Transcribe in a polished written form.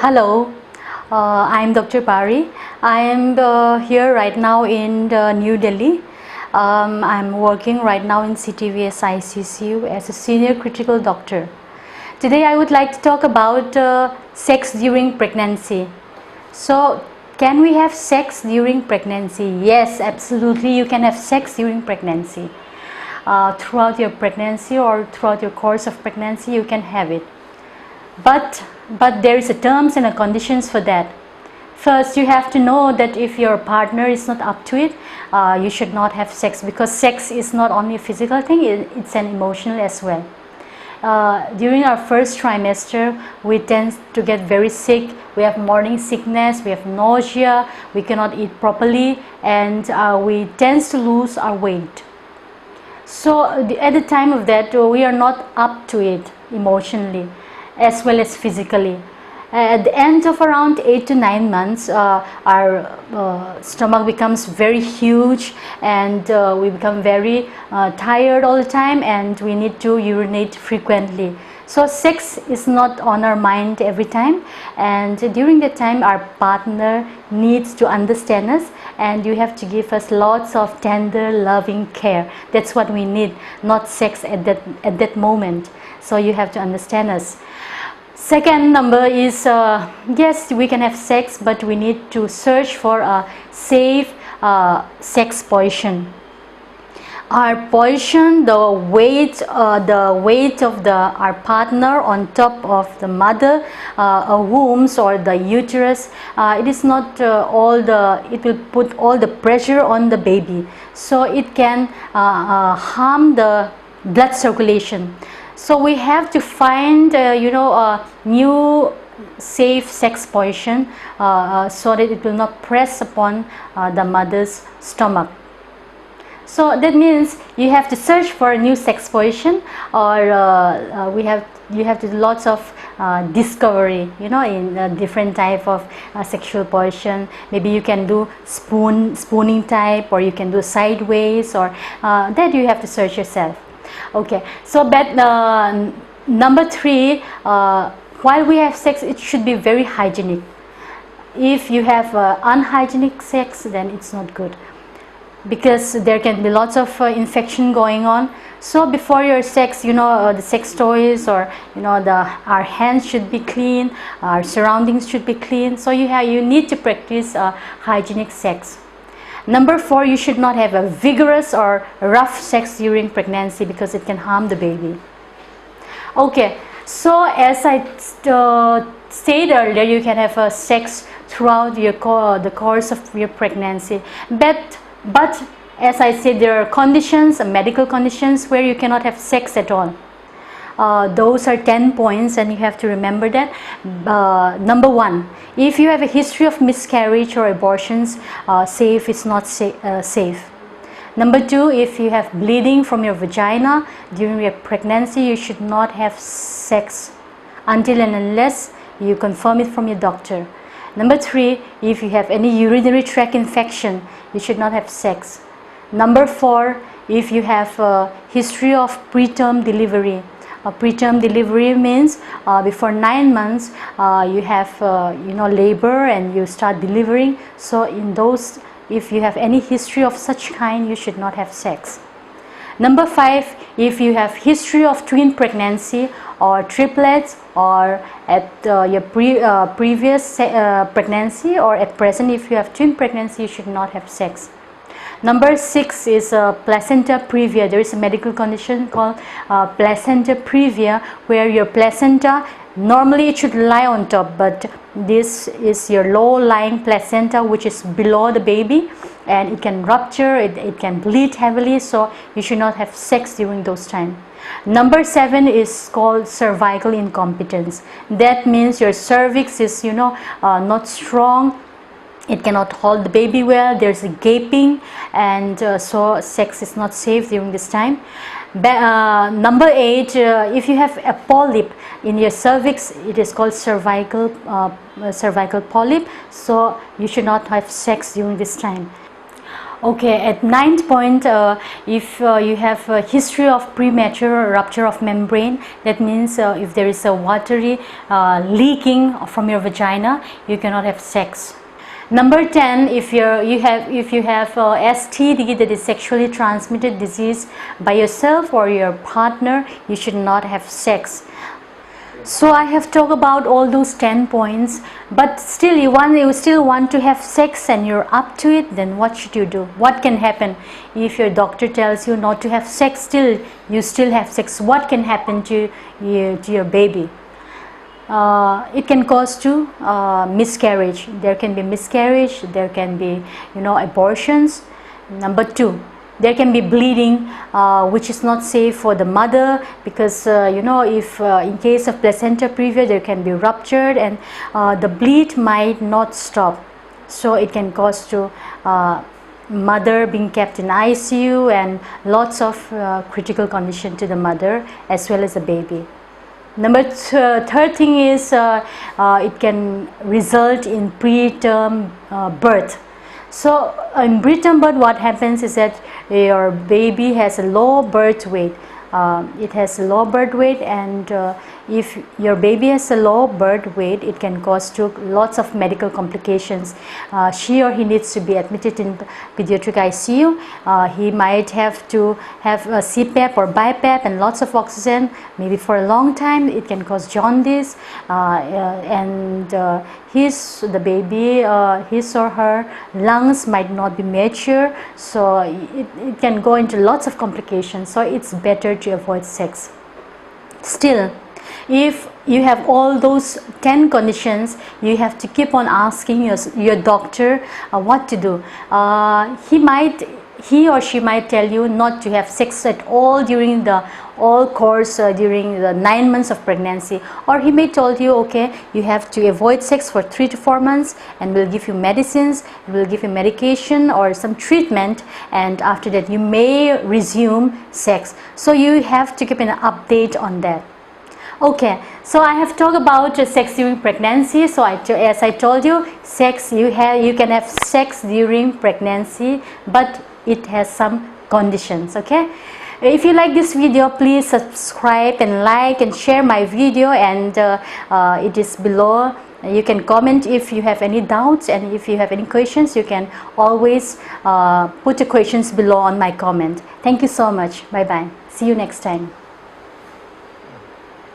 Hello, I'm Dr. Pari. I am here right now in New Delhi. I'm working right now in CTVS ICCU as a senior critical doctor. Today I would like to talk about sex during pregnancy. So, can we have sex during pregnancy? Yes, absolutely, you can have sex during pregnancy. Throughout your pregnancy or throughout your course of pregnancy, you can have it. But there is a terms and a conditions for that. First, you have to know that if your partner is not up to it, you should not have sex, because sex is not only a physical thing, it's an emotional as well. During our first trimester, we tend to get very sick. We have morning sickness, we have nausea, we cannot eat properly, and we tend to lose our weight. So at the time of that, we are not up to it emotionally as well as physically. At the end of around 8 to 9 months, our stomach becomes very huge, and we become very tired all the time, and we need to urinate frequently. So sex is not on our mind every time, and during that time our partner needs to understand us, and you have to give us lots of tender loving care. That's what we need, not sex at that moment. So you have to understand us. Second number is, yes, we can have sex, but we need to search for a safe sex position. Our position, the weight of our partner on top of the mother wombs or the uterus, it is not it will put all the pressure on the baby, so it can harm the blood circulation. So we have to find a new safe sex position so that it will not press upon the mother's stomach. So that means you have to search for a new sex position, or you have to do lots of discovery, in different type of sexual position. Maybe you can do spooning type, or you can do sideways, or that you have to search yourself. Okay, so but number 3, while we have sex, it should be very hygienic. If you have unhygienic sex, then it's not good, because there can be lots of infection going on. So before your sex, the sex toys, or our hands should be clean, our surroundings should be clean. So you need to practice hygienic sex. Number 4, you should not have a vigorous or rough sex during pregnancy, because it can harm the baby. Okay, so as I said earlier, you can have a sex throughout the course of your pregnancy, but as I said, there are conditions, medical conditions, where you cannot have sex at all. Those are 10 points, and you have to remember that. Number 1, if you have a history of miscarriage or abortions, safe is not safe. Number 2, if you have bleeding from your vagina during your pregnancy, you should not have sex until and unless you confirm it from your doctor. Number 3, if you have any urinary tract infection, you should not have sex. Number 4, if you have a history of preterm delivery. Preterm delivery means before 9 months you have labor and you start delivering. So in those, if you have any history of such kind, you should not have sex. Number 5, if you have history of twin pregnancy or triplets, or at your previous pregnancy, or at present if you have twin pregnancy, you should not have sex. Number 6 is placenta previa. There is a medical condition called placenta previa, where your placenta, normally it should lie on top, but this is your low-lying placenta, which is below the baby, and it can rupture, it can bleed heavily, so you should not have sex during those times. Number 7 is called cervical incompetence. That means your cervix is not strong, it cannot hold the baby well, there's a gaping, and so sex is not safe during this time. Number 8, if you have a polyp in your cervix, it is called cervical polyp, so you should not have sex during this time. Okay, at ninth point, if you have a history of premature rupture of membrane, that means if there is a watery leaking from your vagina, you cannot have sex. Number 10, if you have STD, that is sexually transmitted disease, by yourself or your partner, you should not have sex. So I have talked about all those 10 points, but still you still want to have sex and you're up to it, then what should you do? What can happen if your doctor tells you not to have sex, still you still have sex? What can happen to your baby? It can cause to miscarriage. There can be miscarriage, there can be abortions. Number 2, there can be bleeding, which is not safe for the mother, because if in case of placenta previa, there can be ruptured and the bleed might not stop, so it can cause to mother being kept in ICU and lots of critical condition to the mother as well as the baby. Number third thing is it can result in preterm birth. So in preterm birth, what happens is that your baby has a low birth weight. It has a low birth weight, and if your baby has a low birth weight, it can cause to lots of medical complications. She or he needs to be admitted in pediatric ICU. He might have to have a CPAP or BiPAP and lots of oxygen, maybe for a long time. It can cause jaundice, and his or her lungs might not be mature, so it can go into lots of complications. So it's better to avoid sex. Still, if you have all those 10 conditions, you have to keep on asking your doctor what to do. He or she might tell you not to have sex at all during the course during the 9 months of pregnancy, or he may tell you, okay, you have to avoid sex for 3 to 4 months, and we'll give you medicines, we'll give you medication or some treatment, and after that you may resume sex. So you have to keep an update on that. Okay, so I have talked about sex during pregnancy. So as I told you, sex you can have sex during pregnancy, but it has some conditions. Okay, if you like this video, please subscribe and like and share my video, and it is below. You can comment if you have any doubts, and if you have any questions, you can always put the questions below on my comment. Thank you so much. Bye bye. See you next time.